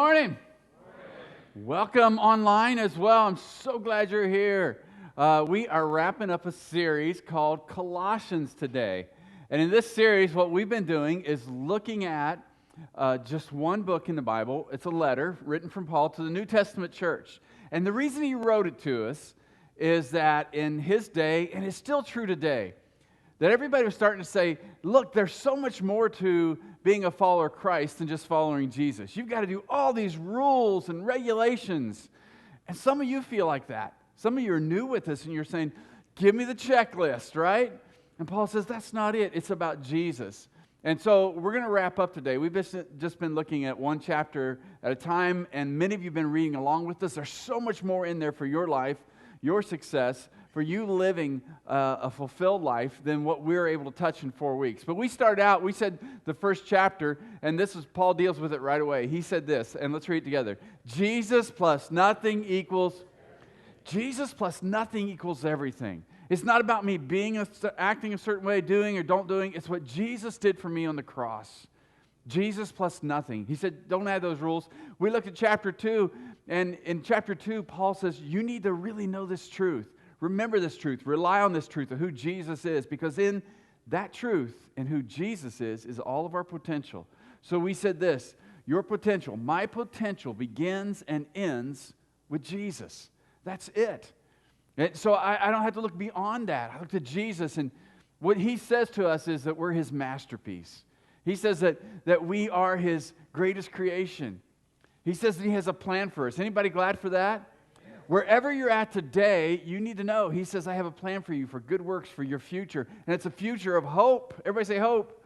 morning. Welcome online as well. I'm so glad you're here. We are wrapping up a series called Colossians today. And in this series, what we've been doing is looking at just one book in the Bible. It's a letter written from Paul to the New Testament church. And the reason he wrote it to us is that in his day, and it's still true today, that everybody was starting to say, look, there's so much more to being a follower of Christ than just following Jesus. You've got to do all these rules and regulations. And some of you feel like that. Some of you are new with this and you're saying, give me the checklist, right? And Paul says, that's not it. It's about Jesus. And so we're going to wrap up today. We've just been looking at one chapter at a time, and many of you have been reading along with us. There's so much more in there for your life, your success, for you living a fulfilled life than what we were able to touch in 4 weeks. But we started out, we said the first chapter, and this is, Paul deals with it right away. He said this, and let's read it together. Jesus plus nothing equals everything. It's not about me acting a certain way, doing or don't doing. It's what Jesus did for me on the cross. Jesus plus nothing. He said, don't add those rules. We looked at chapter 2, and in chapter 2, Paul says, you need to really know this truth. Remember this truth. Rely on this truth of who Jesus is, because in that truth and who Jesus is all of our potential. So we said this, your potential, my potential begins and ends with Jesus. That's it. And so I don't have to look beyond that. I look to Jesus, and what he says to us is that we're his masterpiece. He says that we are his greatest creation. He says that he has a plan for us. Anybody glad for that? Wherever you're at today, you need to know, he says, I have a plan for you, for good works, for your future. And it's a future of hope. Everybody say hope.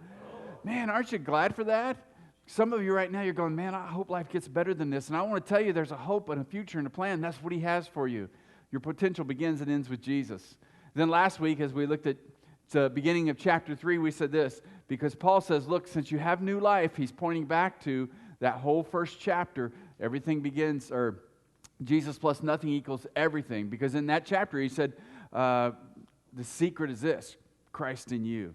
Man, aren't you glad for that? Some of you right now, you're going, man, I hope life gets better than this. And I want to tell you there's a hope and a future and a plan. That's what he has for you. Your potential begins and ends with Jesus. Then last week, as we looked at the beginning of chapter 3, we said this, because Paul says, look, since you have new life, he's pointing back to that whole first chapter. Everything begins, or Jesus plus nothing equals everything. Because in that chapter, he said, the secret is this, Christ in you.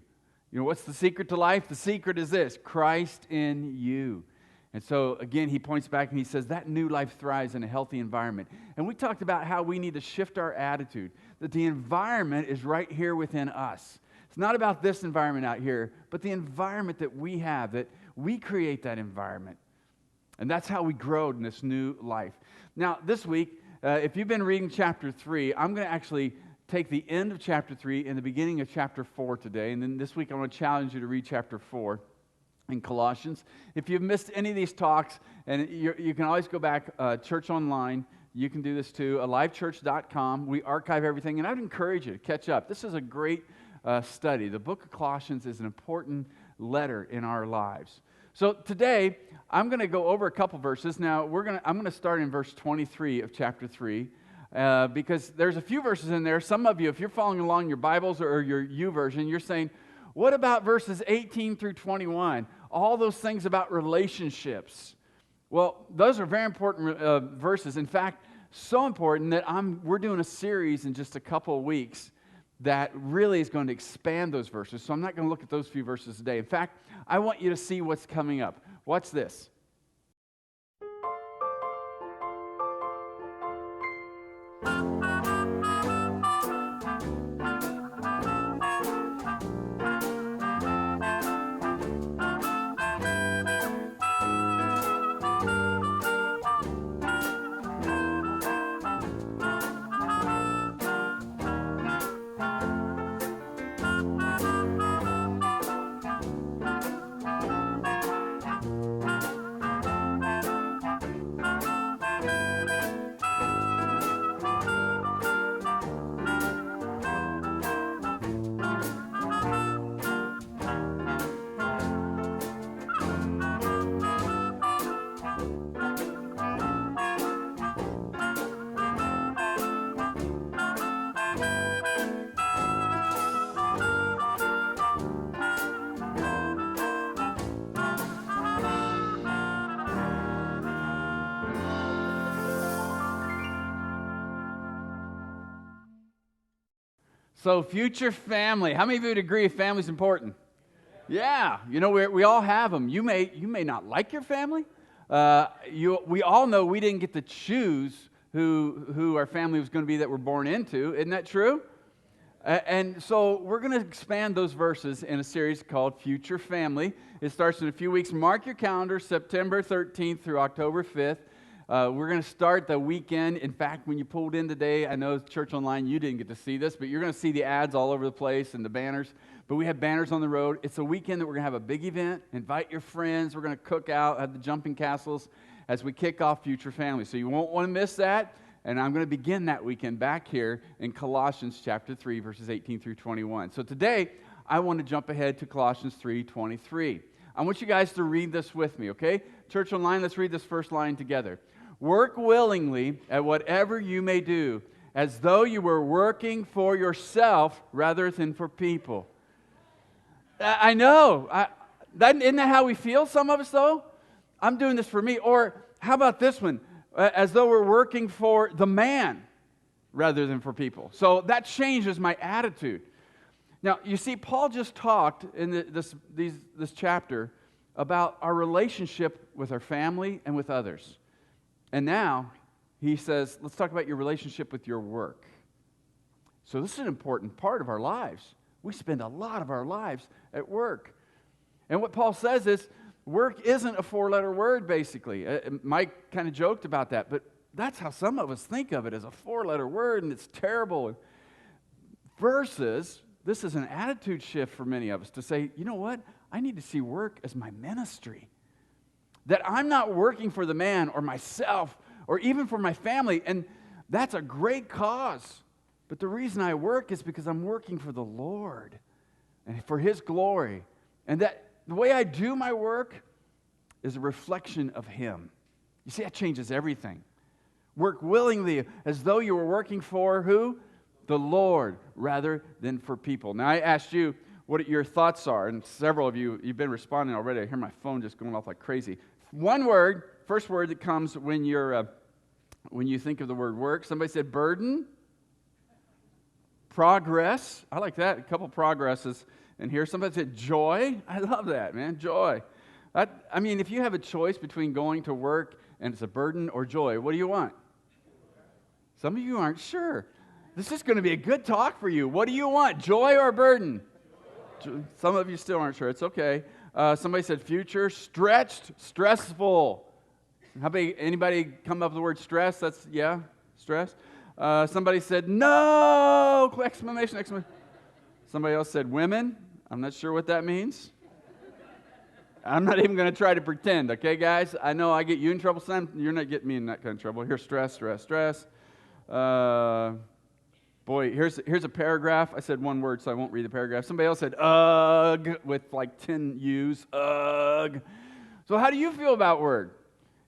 You know, what's the secret to life? The secret is this, Christ in you. And so, again, he points back and he says that new life thrives in a healthy environment. And we talked about how we need to shift our attitude, that the environment is right here within us. It's not about this environment out here, but the environment that we have, that we create that environment. And that's how we grow in this new life. Now, this week, if you've been reading chapter 3, I'm going to actually take the end of chapter 3 and the beginning of chapter 4 today. And then this week, I want to challenge you to read chapter 4 in Colossians. If you've missed any of these talks, and you can always go back, church online. You can do this too, alivechurch.com. We archive everything, and I'd encourage you to catch up. This is a great study. The book of Colossians is an important letter in our lives. So today, I'm going to go over a couple verses. Now, I'm going to start in verse 23 of chapter 3, because there's a few verses in there. Some of you, if you're following along your Bibles or your YouVersion, you're saying, what about verses 18 through 21? All those things about relationships. Well, those are very important verses. In fact, so important that we're doing a series in just a couple of weeks that really is going to expand those verses. So I'm not going to look at those few verses today. In fact, I want you to see what's coming up. Watch this. So future family. How many of you would agree family's important? Yeah. You know, we all have them. You may not like your family. We all know we didn't get to choose who our family was going to be that we're born into. Isn't that true? And so we're going to expand those verses in a series called Future Family. It starts in a few weeks. Mark your calendar, September 13th through October 5th. We're going to start the weekend. In fact, when you pulled in today, I know Church Online, you didn't get to see this, but you're going to see the ads all over the place and the banners. But we have banners on the road. It's a weekend that we're going to have a big event. Invite your friends. We're going to cook out, have the jumping castles as we kick off Future Family. So you won't want to miss that. And I'm going to begin that weekend back here in Colossians chapter 3, verses 18 through 21. So today, I want to jump ahead to Colossians 3:23. I want you guys to read this with me, okay? Church Online, let's read this first line together. Work willingly at whatever you may do, as though you were working for yourself rather than for people. I know. Isn't that how we feel, some of us, though? I'm doing this for me. Or how about this one? As though we're working for the man rather than for people. So that changes my attitude. Now, you see, Paul just talked in this chapter about our relationship with our family and with others. And now he says, let's talk about your relationship with your work. So this is an important part of our lives. We spend a lot of our lives at work. And what Paul says is, work isn't a four-letter word, basically. Mike kind of joked about that, but that's how some of us think of it, as a four-letter word, and it's terrible. Versus, this is an attitude shift for many of us to say, you know what? I need to see work as my ministry. That I'm not working for the man or myself or even for my family, and that's a great cause. But the reason I work is because I'm working for the Lord and for His glory. And that the way I do my work is a reflection of Him. You see, that changes everything. Work willingly as though you were working for who? The Lord, rather than for people. Now, I asked you what your thoughts are, and several of you, you've been responding already. I hear my phone just going off like crazy. One word, first word that comes when you think of the word work. Somebody said burden. Progress. I like that. A couple progresses in here. Somebody said joy. I love that, man. Joy. If you have a choice between going to work and it's a burden or joy, what do you want? Some of you aren't sure. This is going to be a good talk for you. What do you want? Joy or burden? Some of you still aren't sure. It's okay. Somebody said future. Stretched. Stressful. Anybody come up with the word stress? That's, yeah, stress. Somebody said no! Exclamation. Somebody else said women. I'm not sure what that means. I'm not even going to try to pretend, okay, guys? I know I get you in trouble sometimes. You're not getting me in that kind of trouble. Here's stress. Boy, here's a paragraph. I said one word, so I won't read the paragraph. Somebody else said ugh with like 10 U's. Ugh. So how do you feel about word?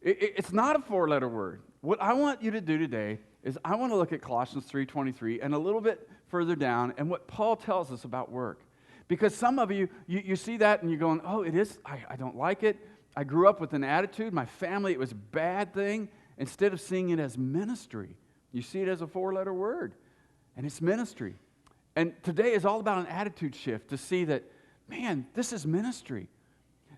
It's not a four-letter word. What I want you to do today is I want to look at Colossians 3:23 and a little bit further down and what Paul tells us about work. Because some of you see that and you're going, oh, it is, I don't like it. I grew up with an attitude. My family, it was a bad thing. Instead of seeing it as ministry, you see it as a four-letter word. And it's ministry. And today is all about an attitude shift to see that, man, this is ministry.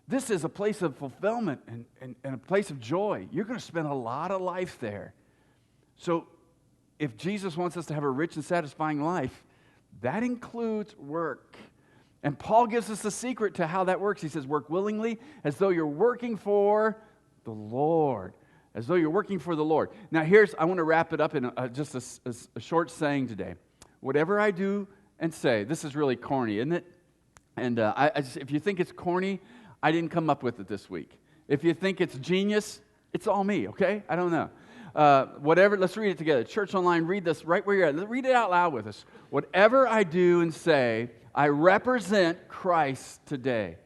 This is a place of fulfillment and a place of joy. You're going to spend a lot of life there. So if Jesus wants us to have a rich and satisfying life, that includes work. And Paul gives us the secret to how that works. He says, work willingly as though you're working for the Lord. As though you're working for the Lord. Now I want to wrap it up in just a short saying today. Whatever I do and say, this is really corny, isn't it? And if you think it's corny, I didn't come up with it this week. If you think it's genius, it's all me, okay? I don't know. Whatever, let's read it together. Church Online, read this right where you're at. Read it out loud with us. Whatever I do and say, I represent Christ today.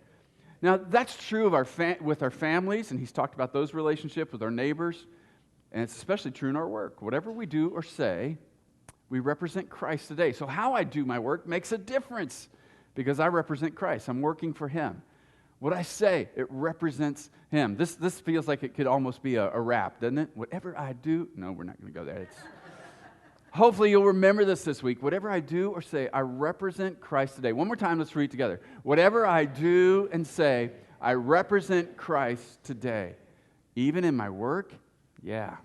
Now, that's true of with our families, and he's talked about those relationships with our neighbors, and it's especially true in our work. Whatever we do or say, we represent Christ today. So how I do my work makes a difference because I represent Christ. I'm working for Him. What I say, it represents Him. This feels like it could almost be a rap, doesn't it? Whatever I do, no, we're not going to go there. Hopefully you'll remember this week. Whatever I do or say, I represent Christ today. One more time, let's read it together. Whatever I do and say, I represent Christ today. Even in my work? Yeah.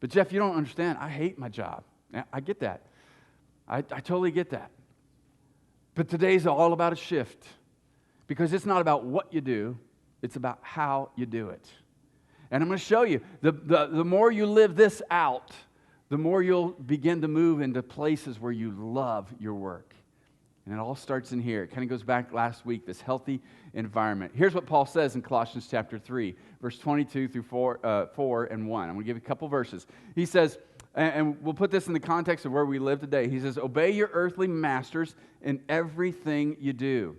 But Jeff, you don't understand. I hate my job. I get that. I totally get that. But today's all about a shift. Because it's not about what you do, it's about how you do it. And I'm going to show you, the more you live this out, the more you'll begin to move into places where you love your work. And it all starts in here. It kind of goes back last week, this healthy environment. Here's what Paul says in Colossians chapter 3, verse 22 through 4 and 1. I'm going to give you a couple verses. He says, and we'll put this in the context of where we live today. He says, obey your earthly masters in everything you do.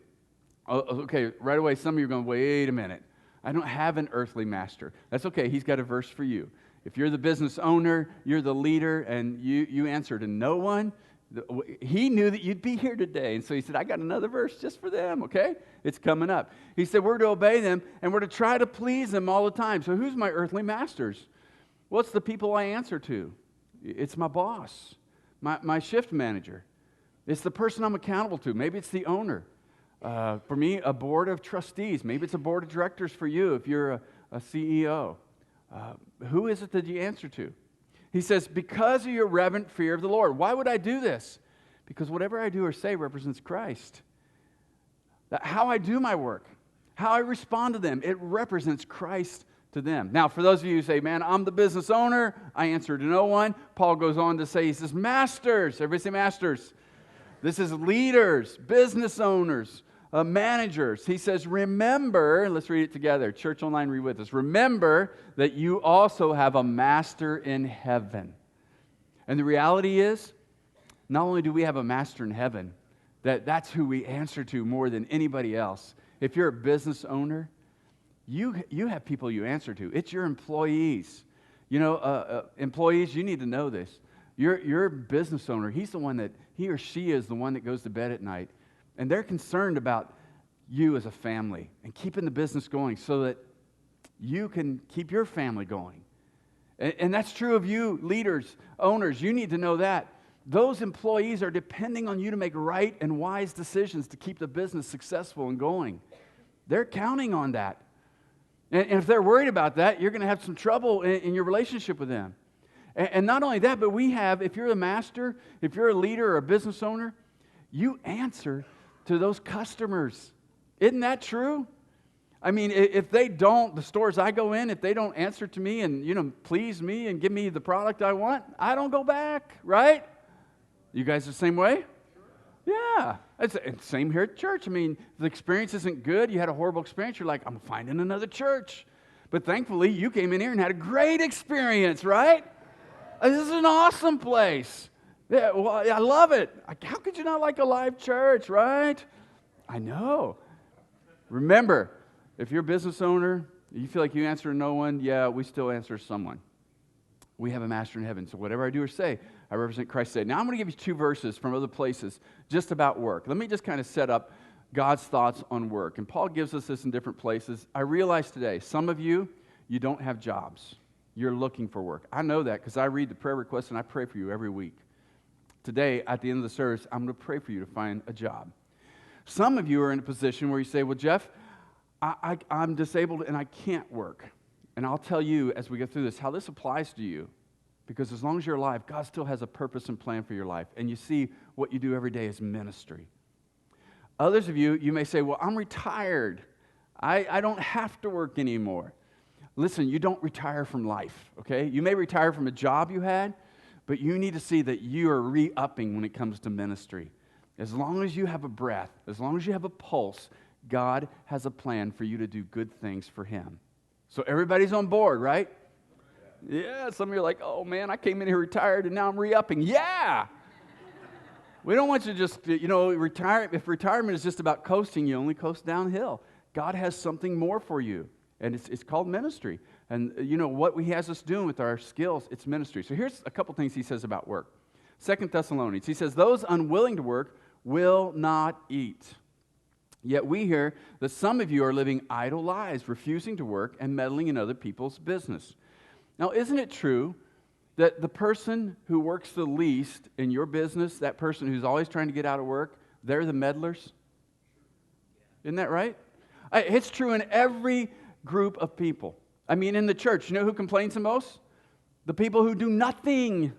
Okay, right away, some of you are going, wait a minute. I don't have an earthly master. That's okay. He's got a verse for you. If you're the business owner, you're the leader, and you answer to no one, he knew that you'd be here today. And so he said, I got another verse just for them, okay? It's coming up. He said, we're to obey them, and we're to try to please them all the time. So who's my earthly masters? Well, it's the people I answer to. It's my boss, my shift manager. It's the person I'm accountable to. Maybe it's the owner. For me, a board of trustees. Maybe it's a board of directors for you if you're a CEO. Who is it that you answer to? He says, because of your reverent fear of the Lord. Why would I do this? Because whatever I do or say represents Christ. How I do my work, how I respond to them, it represents Christ to them. Now, for those of you who say, man, I'm the business owner, I answer to no one, Paul goes on to say, he says, masters. Everybody say masters. This is leaders, business owners, managers. He says, remember, let's read it together. Church Online, read with us. Remember that you also have a master in heaven. And the reality is, not only do we have a master in heaven, that's who we answer to more than anybody else. If you're a business owner, you have people you answer to. It's your employees. You know, employees, you need to know this. Your business owner, he or she is the one that goes to bed at night. And they're concerned about you as a family and keeping the business going so that you can keep your family going. And that's true of you, leaders, owners. You need to know that. Those employees are depending on you to make right and wise decisions to keep the business successful and going. They're counting on that. And if they're worried about that, you're going to have some trouble in your relationship with them. And not only that, but if you're a master, if you're a leader or a business owner, you answer to those customers. Isn't that true? I mean, if they don't, the stores I go in, if they don't answer to me and, please me and give me the product I want, I don't go back, right? You guys the same way? Yeah. It's same here at church. I mean, if the experience isn't good, you had a horrible experience, you're like, I'm finding another church. But thankfully, you came in here and had a great experience, right? This is an awesome place. Yeah, well, I love it. How could you not like a live church, right? I know. Remember, if you're a business owner, you feel like you answer to no one, yeah, we still answer to someone. We have a master in heaven, so whatever I do or say, I represent Christ today. Now I'm going to give you 2 verses from other places just about work. Let me just kind of set up God's thoughts on work. And Paul gives us this in different places. I realize today, some of you don't have jobs. You're looking for work. I know that because I read the prayer requests and I pray for you every week. Today, at the end of the service, I'm going to pray for you to find a job. Some of you are in a position where you say, well, Jeff, I'm disabled and I can't work. And I'll tell you as we go through this how this applies to you. Because as long as you're alive, God still has a purpose and plan for your life. And you see what you do every day is ministry. Others of you, you may say, well, I'm retired. I don't have to work anymore. Listen, you don't retire from life, okay? You may retire from a job you had, but you need to see that you are re-upping when it comes to ministry. As long as you have a breath, as long as you have a pulse, God has a plan for you to do good things for Him. So everybody's on board, right? Yeah, some of you are like, oh man, I came in here retired and now I'm re-upping. Yeah! We don't want you to just, retire. If retirement is just about coasting, you only coast downhill. God has something more for you, and it's called ministry. And what He has us doing with our skills, it's ministry. So here's a couple things He says about work. 2 Thessalonians, he says, those unwilling to work will not eat. Yet we hear that some of you are living idle lives, refusing to work and meddling in other people's business. Now, isn't it true that the person who works the least in your business, that person who's always trying to get out of work, they're the meddlers? Isn't that right? It's true in every group of people. I mean, in the church, you know who complains the most? The people who do nothing.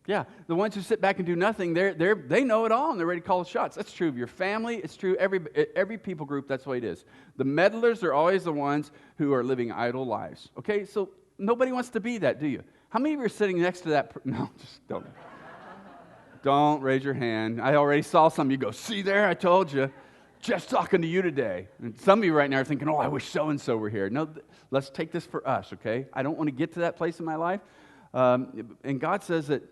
Yeah, the ones who sit back and do nothing, they know it all and they're ready to call the shots. That's true of your family. It's true every people group. That's the way it is. The meddlers are always the ones who are living idle lives. Okay, so nobody wants to be that, do you? How many of you are sitting next to that? No, just don't. Don't raise your hand. I already saw some of you go, see there, I told you. Just talking to you today. And some of you right now are thinking, oh, I wish so-and-so were here. No, let's take this for us, okay? I don't want to get to that place in my life. And God says that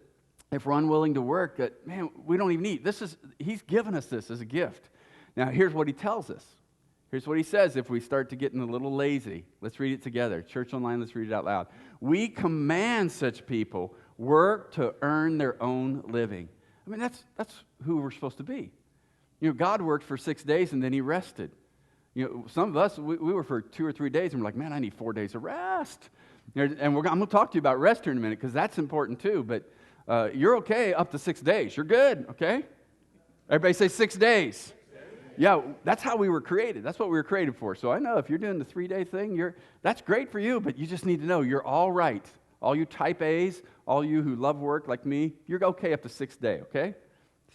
if we're unwilling to work, that, man, we don't even need. He's given us this as a gift. Now, here's what he tells us. Here's what he says if we start to getting a little lazy. Let's read it together. Church Online, let's read it out loud. We command such people work to earn their own living. I mean, that's who we're supposed to be. You know, God worked for 6 days and then he rested. You know, some of us, we were for 2 or 3 days and we're like, man, I need 4 days of rest. And I'm going to talk to you about rest here in a minute because that's important too. But you're okay up to 6 days. You're good, okay? Everybody say 6 days. Yeah, that's how we were created. That's what we were created for. So I know if you're doing the 3-day thing, that's great for you, but you just need to know you're all right. All you type A's, all you who love work like me, you're okay up to 6 days, okay?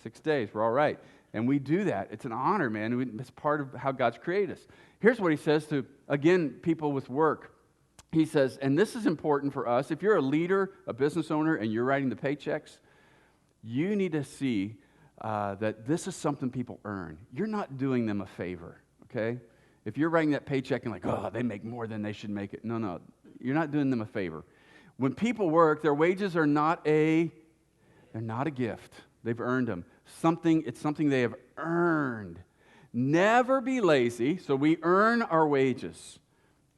6 days, we're all right. And we do that. It's an honor, man. It's part of how God's created us. Here's what he says to, again, people with work. He says, and this is important for us, if you're a leader, a business owner, and you're writing the paychecks, you need to see that this is something people earn. You're not doing them a favor, okay? If you're writing that paycheck and like, oh, they make more than they should make it. No, you're not doing them a favor. When people work, their wages are not a gift. They've earned them. It's something they have earned. Never be lazy, so we earn our wages.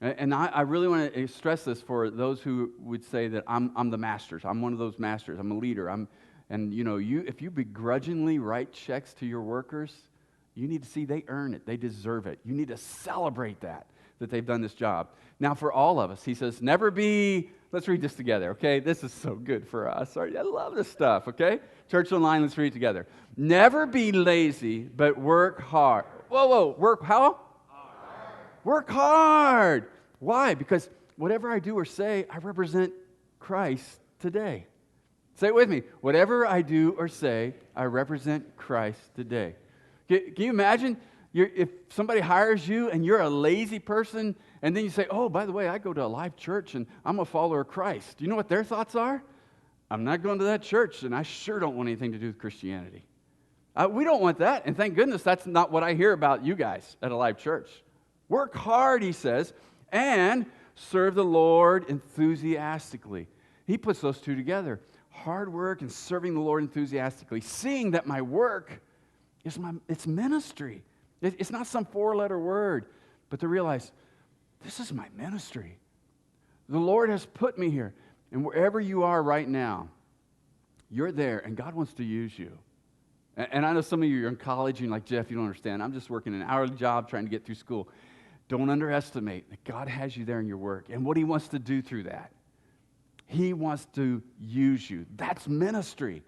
And I really want to stress this for those who would say that I'm the masters. I'm one of those masters. I'm a leader. And you know, if you begrudgingly write checks to your workers, you need to see they earn it. They deserve it. You need to celebrate that they've done this job. Now, for all of us, he says, let's read this together, okay? This is so good for us. I love this stuff, okay? Church Online, let's read it together. Never be lazy, but work hard. Whoa, work how? Hard. Work hard. Why? Because whatever I do or say, I represent Christ today. Say it with me. Whatever I do or say, I represent Christ today. Can you imagine if somebody hires you and you're a lazy person, and then you say, oh, by the way, I go to a live church and I'm a follower of Christ. Do you know what their thoughts are? I'm not going to that church, and I sure don't want anything to do with Christianity. We don't want that, and thank goodness that's not what I hear about you guys at a live church. Work hard, he says, and serve the Lord enthusiastically. He puts those two together. Hard work and serving the Lord enthusiastically, seeing that my work it's ministry. It's not some 4-letter word, but to realize this is my ministry. The Lord has put me here, and wherever you are right now, you're there, and God wants to use you. And I know some of you are in college, and you're like, Jeff, you don't understand. I'm just working an hourly job trying to get through school. Don't underestimate that God has you there in your work, and what he wants to do through that. He wants to use you. That's ministry.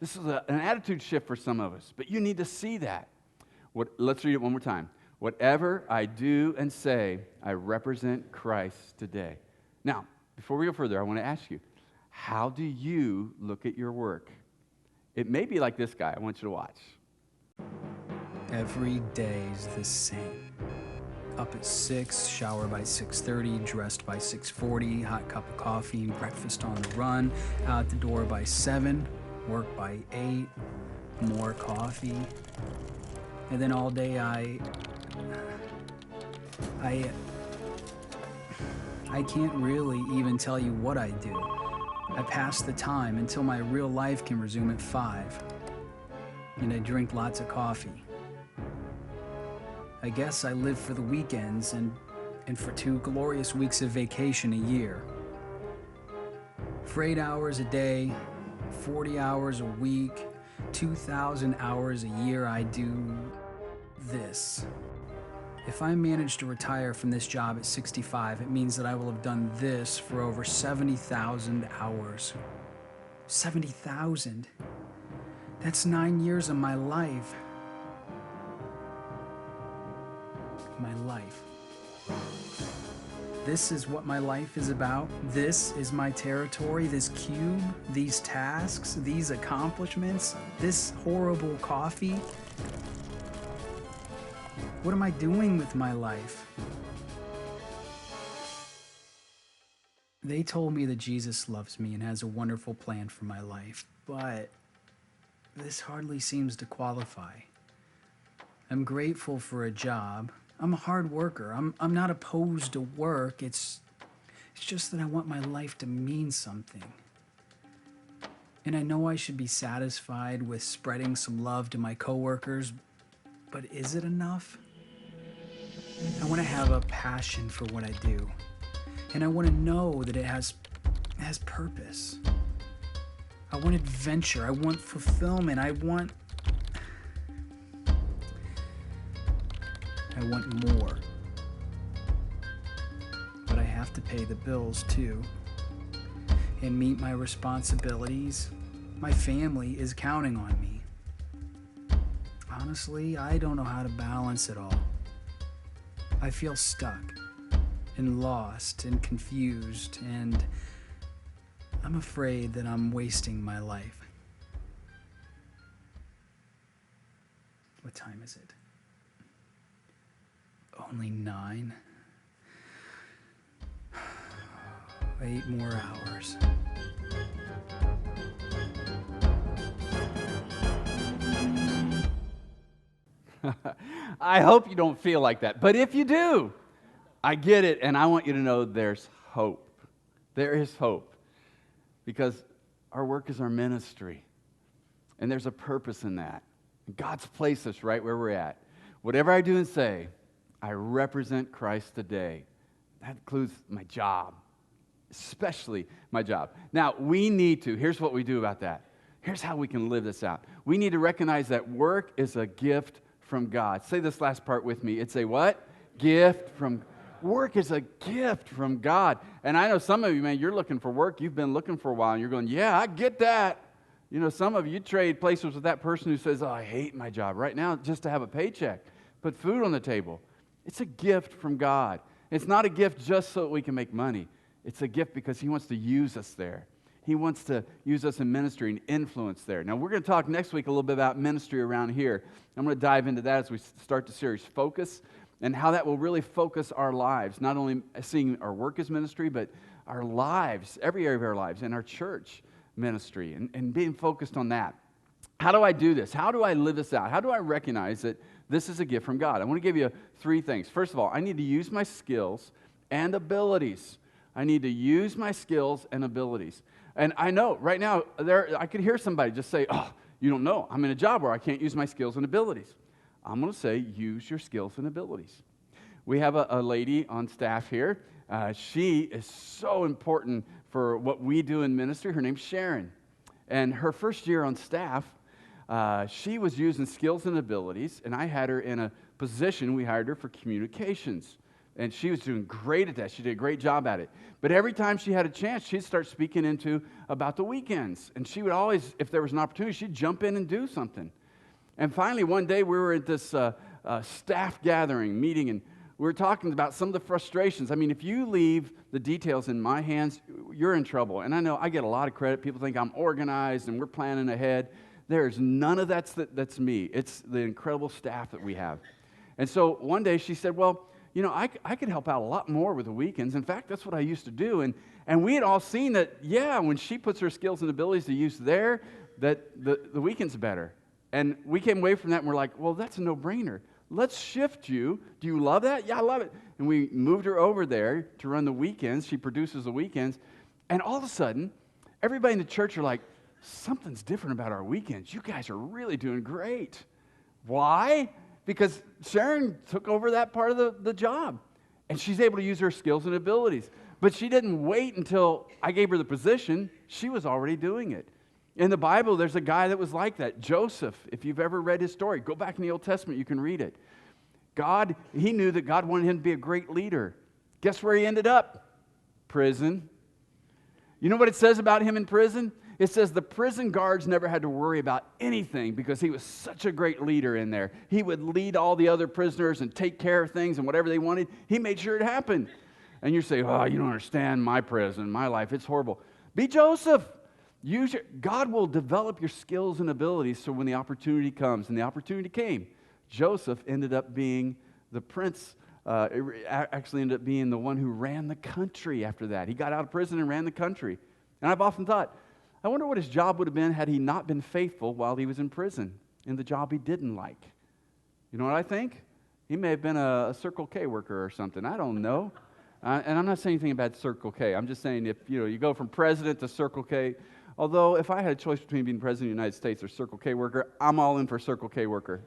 This is an attitude shift for some of us, but you need to see that. Let's read it one more time. Whatever I do and say, I represent Christ today. Now, before we go further, I want to ask you, how do you look at your work? It may be like this guy. I want you to watch. Every day is the same. Up at 6, shower by 6:30, dressed by 6:40, hot cup of coffee, breakfast on the run, out the door by 7, work by 8, more coffee. And then all day I can't really even tell you what I do. I pass the time until my real life can resume at 5. And I drink lots of coffee. I guess I live for the weekends and for 2 glorious weeks of vacation a year. For 8 hours a day, 40 hours a week, 2,000 hours a year, I do this. If I manage to retire from this job at 65, it means that I will have done this for over 70,000 hours. 70,000. That's 9 years of my life. My life. This is what my life is about. This is my territory, this cube, these tasks, these accomplishments, this horrible coffee. What am I doing with my life? They told me that Jesus loves me and has a wonderful plan for my life, but this hardly seems to qualify. I'm grateful for a job. I'm a hard worker. I'm not opposed to work. It's just that I want my life to mean something. And I know I should be satisfied with spreading some love to my coworkers, but is it enough? I want to have a passion for what I do. And I want to know that it has purpose. I want adventure. I want fulfillment. I want more. But I have to pay the bills too and meet my responsibilities. My family is counting on me. Honestly, I don't know how to balance it all. I feel stuck and lost and confused, and I'm afraid that I'm wasting my life. What time is it? Only 9? 8 more hours. I hope you don't feel like that. But if you do, I get it, and I want you to know there's hope. There is hope. Because our work is our ministry. And there's a purpose in that. God's placed us right where we're at. Whatever I do and say, I represent Christ today. That includes my job, especially my job. Now, we need to, here's what we do about that. Here's how we can live this out. We need to recognize that work is a gift from God. Say this last part with me. It's a what? Gift from God. Work is a gift from God. And I know some of you, man, you're looking for work. You've been looking for a while, and you're going, yeah, I get that. You know, some of you trade places with that person who says, oh, I hate my job right now just to have a paycheck. Put food on the table. It's a gift from God. It's not a gift just so that we can make money. It's a gift because He wants to use us there. He wants to use us in ministry and influence there. Now, we're going to talk next week a little bit about ministry around here. I'm going to dive into that as we start the series, Focus, and how that will really focus our lives, not only seeing our work as ministry, but our lives, every area of our lives, and our church ministry, and being focused on that. How do I do this? How do I live this out? How do I recognize that this is a gift from God? I want to give you 3 things. First of all, I need to use my skills and abilities. I need to use my skills and abilities. And I know right now, I could hear somebody just say, oh, you don't know. I'm in a job where I can't use my skills and abilities. I'm going to say, use your skills and abilities. We have a lady on staff here. She is so important for what we do in ministry. Her name's Sharon. And her first year on staff, she was using skills and abilities, and I had her in a position. We hired her for communications. And she was doing great at that. She did a great job at it. But every time she had a chance, she'd start speaking about the weekends. And she would always, if there was an opportunity, she'd jump in and do something. And finally, one day, we were at this staff gathering, meeting, and we were talking about some of the frustrations. I mean, if you leave the details in my hands, you're in trouble. And I know I get a lot of credit. People think I'm organized and we're planning ahead. There's none of that's me. It's the incredible staff that we have. And so one day she said, well, you know, I could help out a lot more with the weekends. In fact, that's what I used to do. And we had all seen that, yeah, when she puts her skills and abilities to use there, that the weekend's better. And we came away from that and we're like, well, that's a no-brainer. Let's shift you. Do you love that? Yeah, I love it. And we moved her over there to run the weekends. She produces the weekends. And all of a sudden, everybody in the church are like, something's different about our weekends. You guys are really doing great. Why? Because Sharon took over that part of the job. And she's able to use her skills and abilities. But she didn't wait until I gave her the position. She was already doing it. In the Bible, there's a guy that was like that, Joseph. If you've ever read his story, go back in the Old Testament, you can read it. He knew that God wanted him to be a great leader. Guess where he ended up? Prison. You know what it says about him in prison? It says the prison guards never had to worry about anything because he was such a great leader in there. He would lead all the other prisoners and take care of things and whatever they wanted. He made sure it happened. And you say, oh, you don't understand my prison, my life, it's horrible. Be Joseph. God will develop your skills and abilities so when the opportunity comes, and the opportunity came, Joseph ended up being the prince, actually ended up being the one who ran the country after that. He got out of prison and ran the country. And I've often thought, I wonder what his job would have been had he not been faithful while he was in prison in the job he didn't like. You know what I think? He may have been a Circle K worker or something. I don't know. And I'm not saying anything about Circle K. I'm just saying if you go from president to Circle K, although if I had a choice between being president of the United States or Circle K worker, I'm all in for Circle K worker.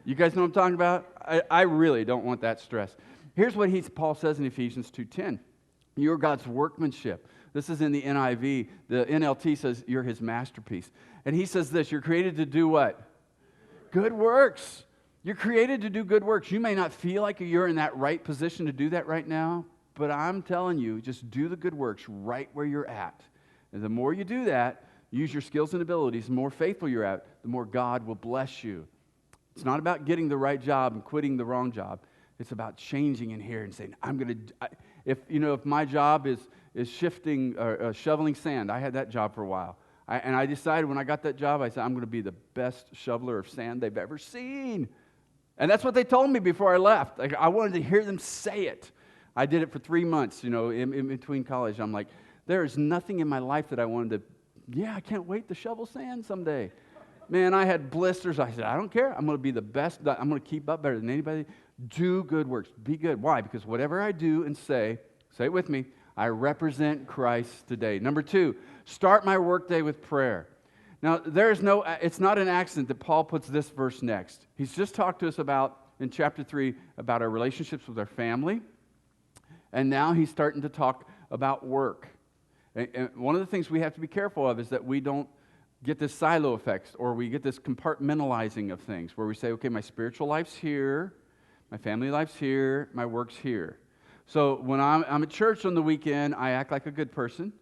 You guys know what I'm talking about? I really don't want that stress. Here's what Paul says in Ephesians 2:10. You're God's workmanship. This is in the NIV. The NLT says you're his masterpiece. And he says this, you're created to do what? Good works. You're created to do good works. You may not feel like you're in that right position to do that right now, but I'm telling you, just do the good works right where you're at. And the more you do that, use your skills and abilities, the more faithful you're at, the more God will bless you. It's not about getting the right job and quitting the wrong job. It's about changing in here and saying, if my job is shifting or shoveling sand, I had that job for a while. And I decided when I got that job, I said, I'm going to be the best shoveler of sand they've ever seen. And that's what they told me before I left. I wanted to hear them say it. I did it for 3 months, in between college. I'm like, there is nothing in my life that I wanted to, I can't wait to shovel sand someday. Man, I had blisters. I said, I don't care. I'm going to be the best. I'm going to keep up better than anybody. Do good works. Be good. Why? Because whatever I do and say it with me, I represent Christ today. Number 2, start my workday with prayer. Now, it's not an accident that Paul puts this verse next. He's just talked to us in chapter 3, about our relationships with our family. And now he's starting to talk about work. And one of the things we have to be careful of is that we don't get this silo effect, or we get this compartmentalizing of things where we say, okay, my spiritual life's here, my family life's here, my work's here. So when I'm at church on the weekend, I act like a good person.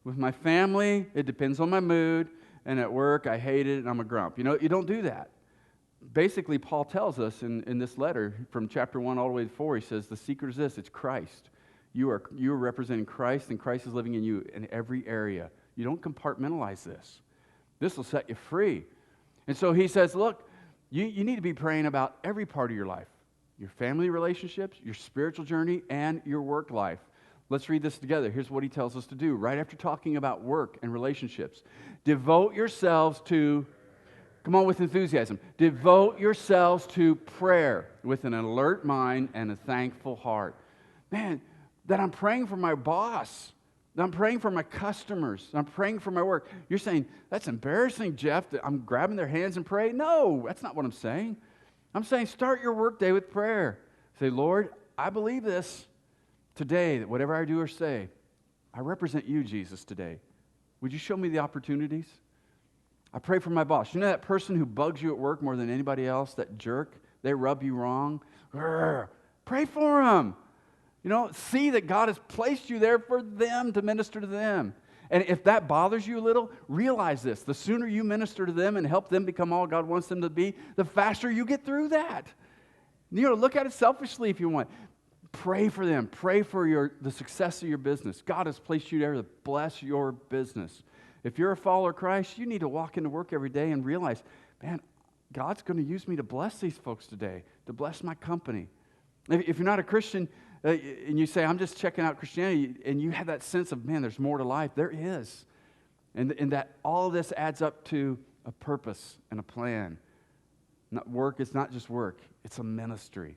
With my family, it depends on my mood. And at work, I hate it and I'm a grump. You don't do that. Basically, Paul tells us in this letter from chapter 1 all the way to 4, he says, the secret is this, it's Christ. You are representing Christ, and Christ is living in you in every area. You don't compartmentalize this. This will set you free. And so he says, look, you need to be praying about every part of your life. Your family relationships, your spiritual journey, and your work life. Let's read this together. Here's what he tells us to do right after talking about work and relationships. Devote yourselves to, come on with enthusiasm, devote yourselves to prayer with an alert mind and a thankful heart. Man, that I'm praying for my boss, that I'm praying for my customers, that I'm praying for my work. You're saying, that's embarrassing, Jeff, that I'm grabbing their hands and praying. No, that's not what I'm saying. I'm saying start your workday with prayer. Say, Lord, I believe this today, that whatever I do or say, I represent you, Jesus, today. Would you show me the opportunities? I pray for my boss. You know that person who bugs you at work more than anybody else, that jerk? They rub you wrong. Pray for them. See that God has placed you there for them to minister to them. And if that bothers you a little, realize this. The sooner you minister to them and help them become all God wants them to be, the faster you get through that. Look at it selfishly if you want. Pray for them. Pray for the success of your business. God has placed you there to bless your business. If you're a follower of Christ, you need to walk into work every day and realize, man, God's going to use me to bless these folks today, to bless my company. If you're not a Christian, and you say, I'm just checking out Christianity, and you have that sense of, man, there's more to life. There is. And that all of this adds up to a purpose and a plan. Work is not just work. It's a ministry.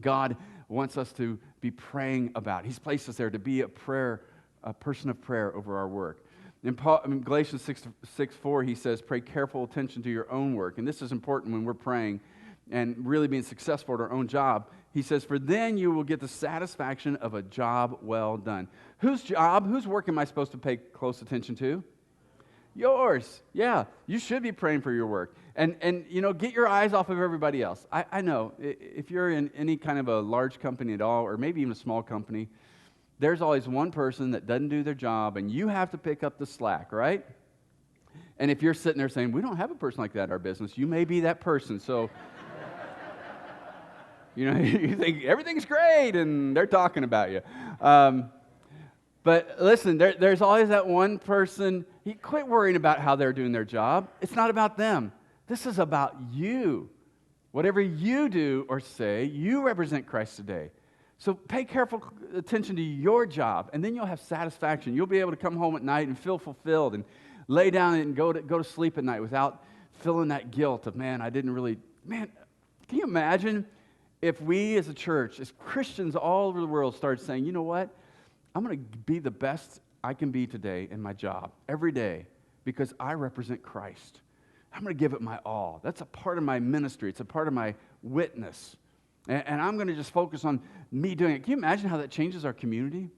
God wants us to be praying about. He's placed us there to be a person of prayer over our work. In Galatians 6:4, he says, pay careful attention to your own work. And this is important when we're praying and really being successful at our own job. He says, for then you will get the satisfaction of a job well done. Whose work am I supposed to pay close attention to? Yours. Yeah, you should be praying for your work. And get your eyes off of everybody else. I know, if you're in any kind of a large company at all, or maybe even a small company, there's always one person that doesn't do their job, and you have to pick up the slack, right? And if you're sitting there saying, we don't have a person like that in our business, you may be that person. So, You know, you think everything's great, and they're talking about you. But listen, there's always that one person. You quit worrying about how they're doing their job. It's not about them. This is about you. Whatever you do or say, you represent Christ today. So pay careful attention to your job, and then you'll have satisfaction. You'll be able to come home at night and feel fulfilled and lay down and go to sleep at night without feeling that guilt of, man, can you imagine if we as a church, as Christians all over the world started saying, you know what? I'm going to be the best I can be today in my job every day because I represent Christ. I'm going to give it my all. That's a part of my ministry. It's a part of my witness. And I'm going to just focus on me doing it. Can you imagine how that changes our community?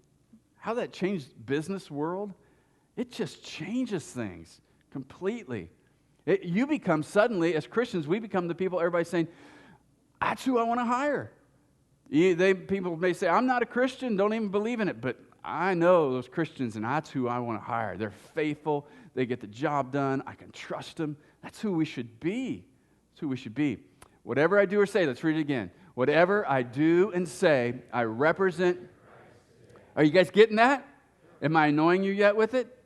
How that changed business world? It just changes things completely. You become suddenly, as Christians, we become the people, everybody's saying, that's who I want to hire. People may say, I'm not a Christian, don't even believe in it, but I know those Christians, and that's who I want to hire. They're faithful. They get the job done. I can trust them. That's who we should be. That's who we should be. Whatever I do or say, let's read it again. Whatever I do and say, I represent. Are you guys getting that? Am I annoying you yet with it?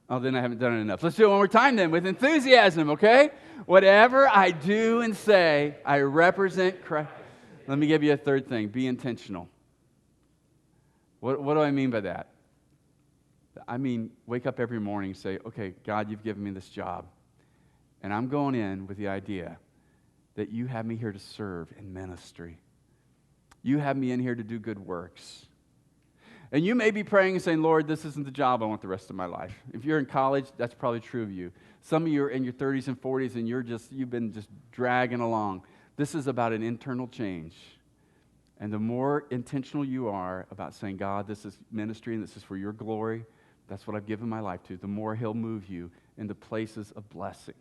Oh, then I haven't done it enough. Let's do it one more time then with enthusiasm, okay? Whatever I do and say, I represent Christ. Let me give you a third thing. Be intentional. What do I mean by that? I mean, wake up every morning and say, okay, God, you've given me this job. And I'm going in with the idea that you have me here to serve in ministry. You have me in here to do good works. And you may be praying and saying, Lord, this isn't the job I want the rest of my life. If you're in college, that's probably true of you. Some of you are in your 30s and 40s and you've been just dragging along. This is about an internal change. And the more intentional you are about saying, God, this is ministry and this is for your glory, that's what I've given my life to, the more He'll move you into places of blessing,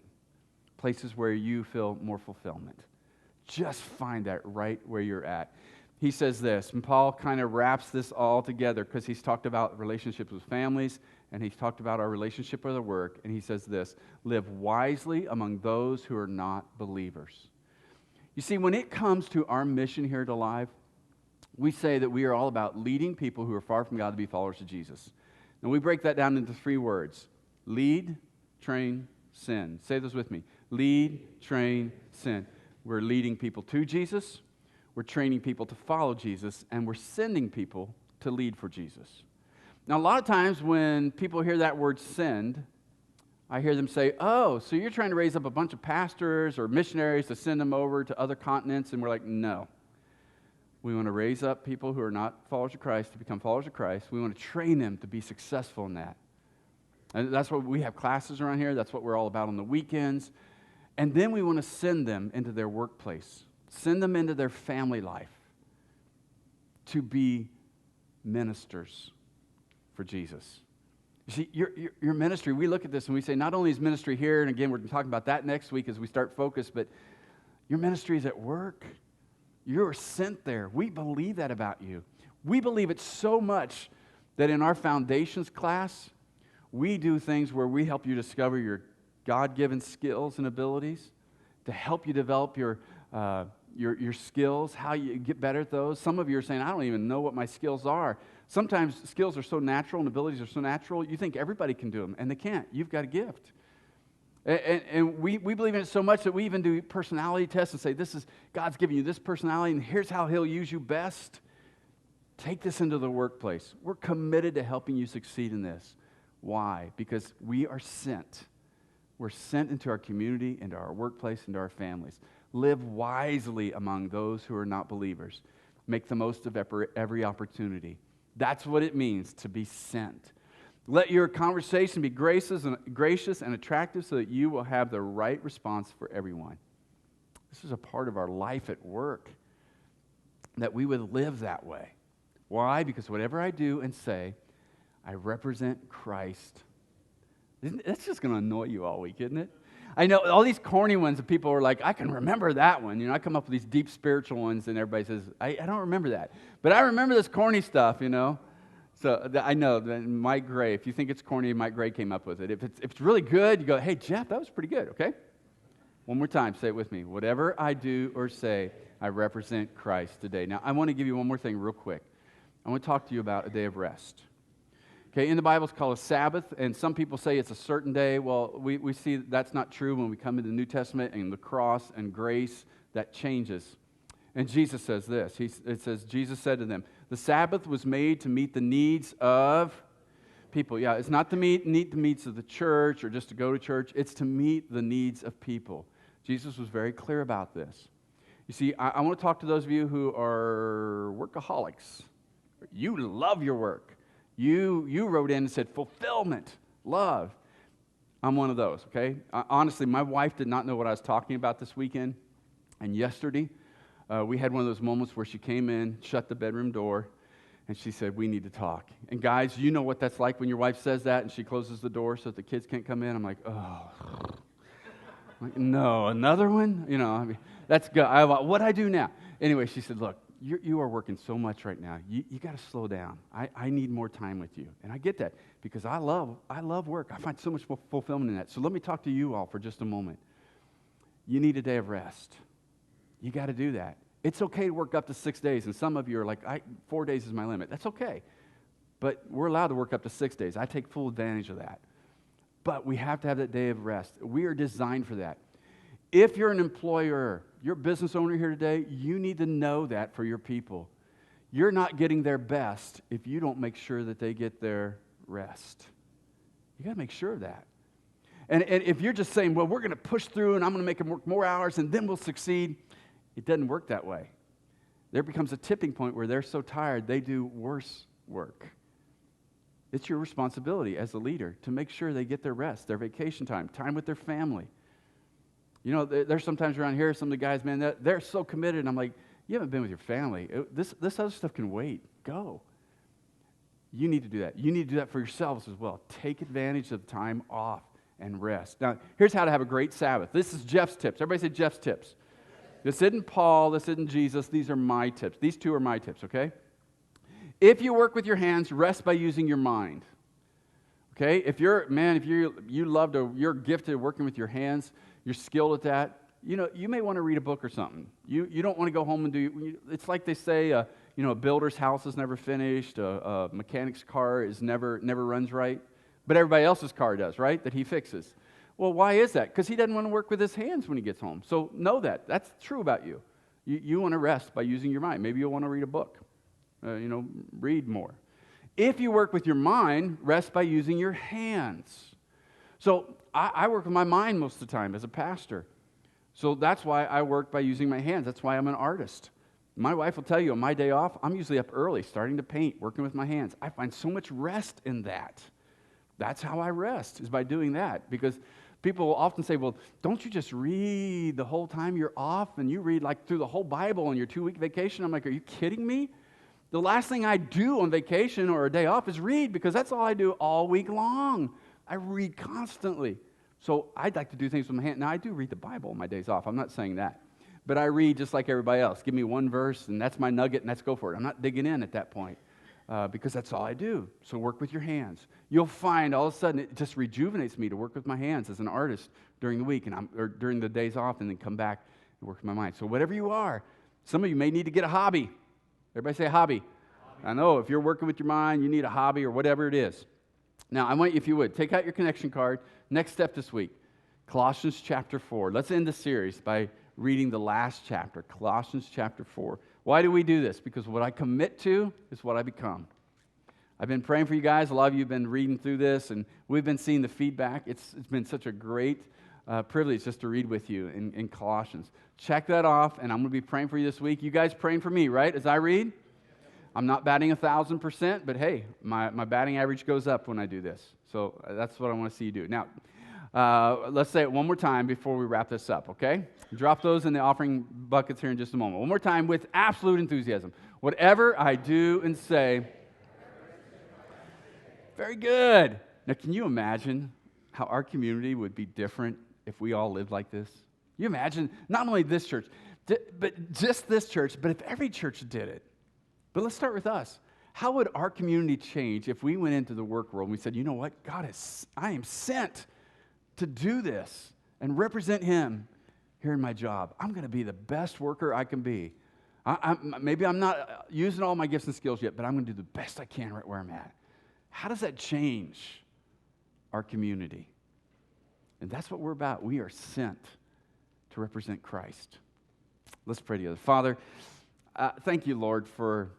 places where you feel more fulfillment. Just find that right where you're at. He says this, and Paul kind of wraps this all together because he's talked about relationships with families and he's talked about our relationship with our work, and he says this, live wisely among those who are not believers. You see, when it comes to our mission here at Alive, we say that we are all about leading people who are far from God to be followers of Jesus. And we break that down into 3 words. Lead, train, send. Say this with me. Lead, train, send. We're leading people to Jesus, we're training people to follow Jesus, and we're sending people to lead for Jesus. Now, a lot of times when people hear that word send, I hear them say, oh, so you're trying to raise up a bunch of pastors or missionaries to send them over to other continents, and we're like, no. We want to raise up people who are not followers of Christ to become followers of Christ. We want to train them to be successful in that. And that's what we have classes around here. That's what we're all about on the weekends. And then we want to send them into their workplace, send them into their family life to be ministers for Jesus. You see, your ministry, we look at this and we say, not only is ministry here, and again, we're talking about that next week as we start focus, but your ministry is at work. You're sent there. We believe that about you. We believe it so much that in our foundations class, we do things where we help you discover your God-given skills and abilities, to help you develop your skills, how you get better at those. Some of you are saying, I don't even know what my skills are. Sometimes skills are so natural and abilities are so natural, you think everybody can do them, and they can't. You've got a gift. And we believe in it so much that we even do personality tests and say, God's giving you this personality, and here's how He'll use you best. Take this into the workplace. We're committed to helping you succeed in this. Why? Because we are sent. We're sent into our community, into our workplace, into our families. Live wisely among those who are not believers. Make the most of every opportunity. That's what it means to be sent. Let your conversation be gracious and attractive so that you will have the right response for everyone. This is a part of our life at work, that we would live that way. Why? Because whatever I do and say, I represent Christ. That's just going to annoy you all week, isn't it? I know all these corny ones that people are like, I can remember that one. You know, I come up with these deep spiritual ones and everybody says, I don't remember that. But I remember this corny stuff, you know. So I know that Mike Gray, if you think it's corny, Mike Gray came up with it. If it's really good, you go, hey, Jeff, that was pretty good, okay? One more time, say it with me. Whatever I do or say, I represent Christ today. Now, I want to give you one more thing real quick. I want to talk to you about a day of rest. Okay, in the Bible, it's called a Sabbath, and some people say it's a certain day. Well, we see that's not true when we come into the New Testament and the cross and grace, that changes. And Jesus says this. It says, Jesus said to them, the Sabbath was made to meet the needs of people. Yeah, it's not to meet the needs of the church or just to go to church. It's to meet the needs of people. Jesus was very clear about this. You see, I want to talk to those of you who are workaholics. You love your work. You wrote in and said fulfillment, love. I'm one of those, okay? Honestly, my wife did not know what I was talking about this weekend. And yesterday, we had one of those moments where she came in, shut the bedroom door, and she said, we need to talk. And guys, you know what that's like when your wife says that and she closes the door so that the kids can't come in. I'm like, oh. Like, no, another one? You know, I mean, that's good. What'd I do now? Anyway, she said, look, you are working so much right now. You got to slow down. I need more time with you. And I get that because I love work. I find so much fulfillment in that. So let me talk to you all for just a moment. You need a day of rest. You got to do that. It's okay to work up to 6 days. And some of you are like, 4 days is my limit. That's okay. But we're allowed to work up to 6 days. I take full advantage of that. But we have to have that day of rest. We are designed for that. If you're an employer, you're a business owner here today, you need to know that for your people. You're not getting their best if you don't make sure that they get their rest. You got to make sure of that. And if you're just saying, well, we're going to push through and I'm going to make them work more hours and then we'll succeed, it doesn't work that way. There becomes a tipping point where they're so tired they do worse work. It's your responsibility as a leader to make sure they get their rest, their vacation time with their family. You know, there's sometimes around here, some of the guys, man, they're so committed. And I'm like, you haven't been with your family. This other stuff can wait. Go. You need to do that. You need to do that for yourselves as well. Take advantage of time off and rest. Now, here's how to have a great Sabbath. This is Jeff's tips. Everybody say Jeff's tips. This isn't Paul. This isn't Jesus. These are my tips. These two are my tips, okay? If you work with your hands, rest by using your mind. Okay? If you're gifted at working with your hands, you're skilled at that, you know, you may want to read a book or something. You don't want to go home and it's like they say, a builder's house is never finished, a mechanic's car never runs right, but everybody else's car does, right, that he fixes. Well, why is that? Because he doesn't want to work with his hands when he gets home. So know that. That's true about you. You want to rest by using your mind. Maybe you'll want to read a book. Read more. If you work with your mind, rest by using your hands. So I work with my mind most of the time as a pastor. So that's why I work by using my hands. That's why I'm an artist. My wife will tell you on my day off, I'm usually up early, starting to paint, working with my hands. I find so much rest in that. That's how I rest, is by doing that. Because people will often say, well, don't you just read the whole time you're off and you read like through the whole Bible on your 2-week vacation? I'm like, are you kidding me? The last thing I do on vacation or a day off is read because that's all I do all week long. I read constantly. So I'd like to do things with my hand. Now, I do read the Bible on my days off. I'm not saying that. But I read just like everybody else. Give me one verse, and that's my nugget, and let's go for it. I'm not digging in at that point because that's all I do. So work with your hands. You'll find all of a sudden it just rejuvenates me to work with my hands as an artist during the week or during the days off and then come back and work with my mind. So whatever you are, some of you may need to get a hobby. Everybody say hobby. I know if you're working with your mind, you need a hobby or whatever it is. Now, I want you, if you would, take out your connection card. Next step this week, Colossians chapter 4. Let's end the series by reading the last chapter, Colossians chapter 4. Why do we do this? Because what I commit to is what I become. I've been praying for you guys. A lot of you have been reading through this, and we've been seeing the feedback. It's been such a great privilege just to read with you in Colossians. Check that off, and I'm going to be praying for you this week. You guys praying for me, right, as I read? I'm not batting 1,000%, but hey, my batting average goes up when I do this. So that's what I want to see you do. Now, let's say it one more time before we wrap this up, okay? Drop those in the offering buckets here in just a moment. One more time with absolute enthusiasm. Whatever I do and say. Very good. Now, can you imagine how our community would be different if we all lived like this? You imagine not only this church, but just this church, but if every church did it. But let's start with us. How would our community change if we went into the work world and we said, you know what? I am sent to do this and represent Him here in my job. I'm going to be the best worker I can be. Maybe I'm not using all my gifts and skills yet, but I'm going to do the best I can right where I'm at. How does that change our community? And that's what we're about. We are sent to represent Christ. Let's pray together. Father, thank you, Lord, for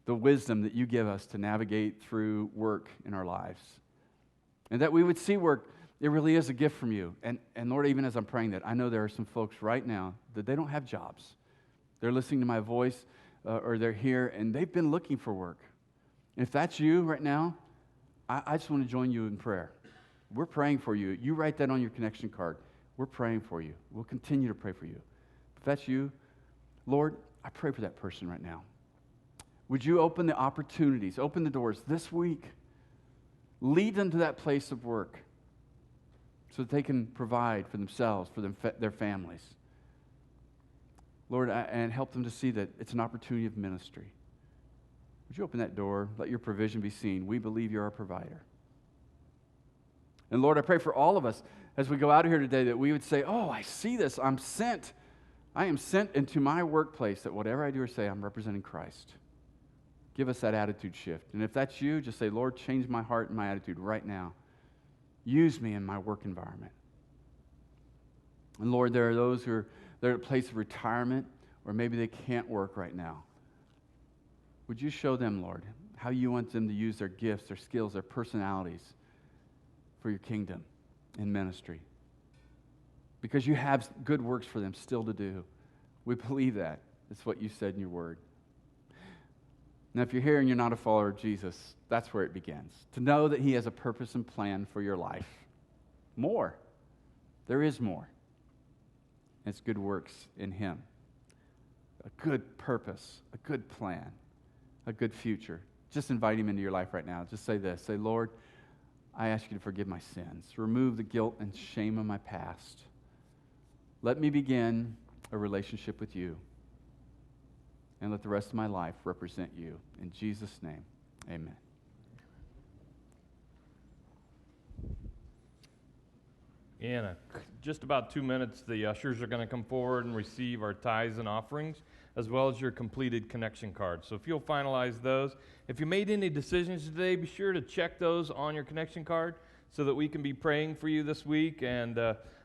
the wisdom that you give us to navigate through work in our lives. And that we would see work, it really is a gift from you. And Lord, even as I'm praying that, I know there are some folks right now that they don't have jobs. They're listening to my voice, or they're here, and they've been looking for work. And if that's you right now, I just want to join you in prayer. We're praying for you. You write that on your connection card. We're praying for you. We'll continue to pray for you. If that's you, Lord, I pray for that person right now. Would you open the opportunities, open the doors this week, lead them to that place of work so that they can provide for themselves, for their families. Lord, and help them to see that it's an opportunity of ministry. Would you open that door? Let your provision be seen. We believe you're our provider. And Lord, I pray for all of us as we go out of here today that we would say, oh, I see this. I'm sent. I am sent into my workplace that whatever I do or say, I'm representing Christ. Give us that attitude shift. And if that's you, just say, Lord, change my heart and my attitude right now. Use me in my work environment. And Lord, there are those who are they're at a place of retirement, or maybe they can't work right now. Would you show them, Lord, how you want them to use their gifts, their skills, their personalities for your kingdom and ministry? Because you have good works for them still to do. We believe that. It's what you said in your word. Now, if you're here and you're not a follower of Jesus, that's where it begins. To know that he has a purpose and plan for your life. More. There is more. It's good works in him. A good purpose, a good plan, a good future. Just invite him into your life right now. Just say this. Say, Lord, I ask you to forgive my sins. Remove the guilt and shame of my past. Let me begin a relationship with you. And let the rest of my life represent you. In Jesus' name, amen. In just about 2 minutes, the ushers are going to come forward and receive our tithes and offerings, as well as your completed connection cards. So if you'll finalize those. If you made any decisions today, be sure to check those on your connection card so that we can be praying for you this week. And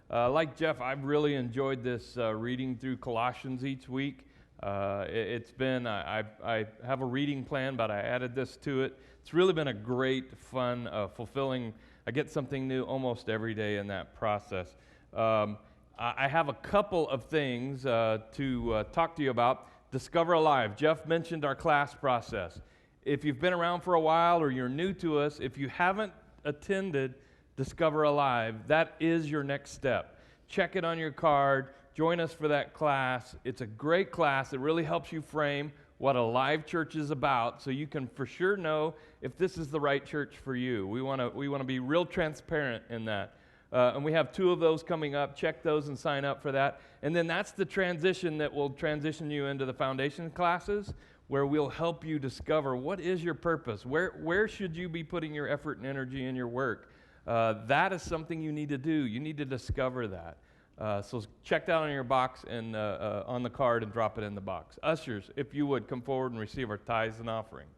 like Jeff, I've really enjoyed this reading through Colossians each week. It's been, I have a reading plan, but I added this to it. It's really been a great, fun, fulfilling. I get something new almost every day in that process. I have a couple of things to talk to you about. Discover Alive. Jeff mentioned our class process. If you've been around for a while or you're new to us, if you haven't attended Discover Alive, that is your next step. Check it on your card. Join us for that class. It's a great class. It really helps you frame what a live church is about, so you can for sure know if this is the right church for you. We want to be real transparent in that. And we have 2 of those coming up. Check those and sign up for that. And then that's the transition that will transition you into the foundation classes, where we'll help you discover what is your purpose. Where should you be putting your effort and energy in your work? That is something you need to do. You need to discover that. So check that on your box and on the card and drop it in the box. Ushers, if you would, come forward and receive our tithes and offerings.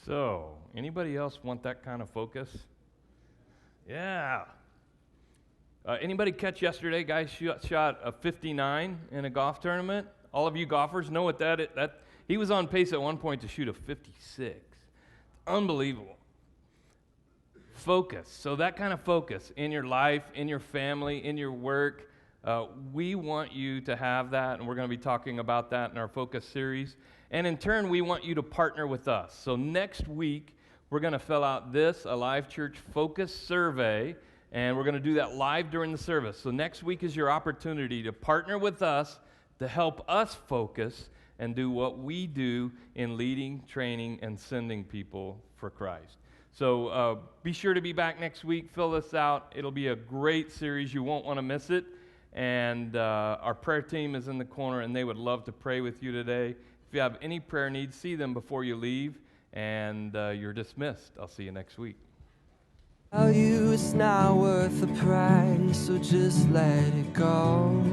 So, anybody else want that kind of focus? Yeah. Anybody catch yesterday? Guy shot a 59 in a golf tournament. All of you golfers know what that is. He was on pace at one point to shoot a 56. Unbelievable. Focus. So that kind of focus in your life, in your family, in your work, we want you to have that, and we're going to be talking about that in our Focus series. And in turn, we want you to partner with us. So next week, we're going to fill out a Live Church Focus survey, and we're going to do that live during the service. So next week is your opportunity to partner with us to help us focus and do what we do in leading, training, and sending people for Christ. So be sure to be back next week. Fill this out. It'll be a great series. You won't want to miss it. And our prayer team is in the corner, and they would love to pray with you today. If you have any prayer needs, see them before you leave, and you're dismissed. I'll see you next week. Value is not worth the price, so just let it go.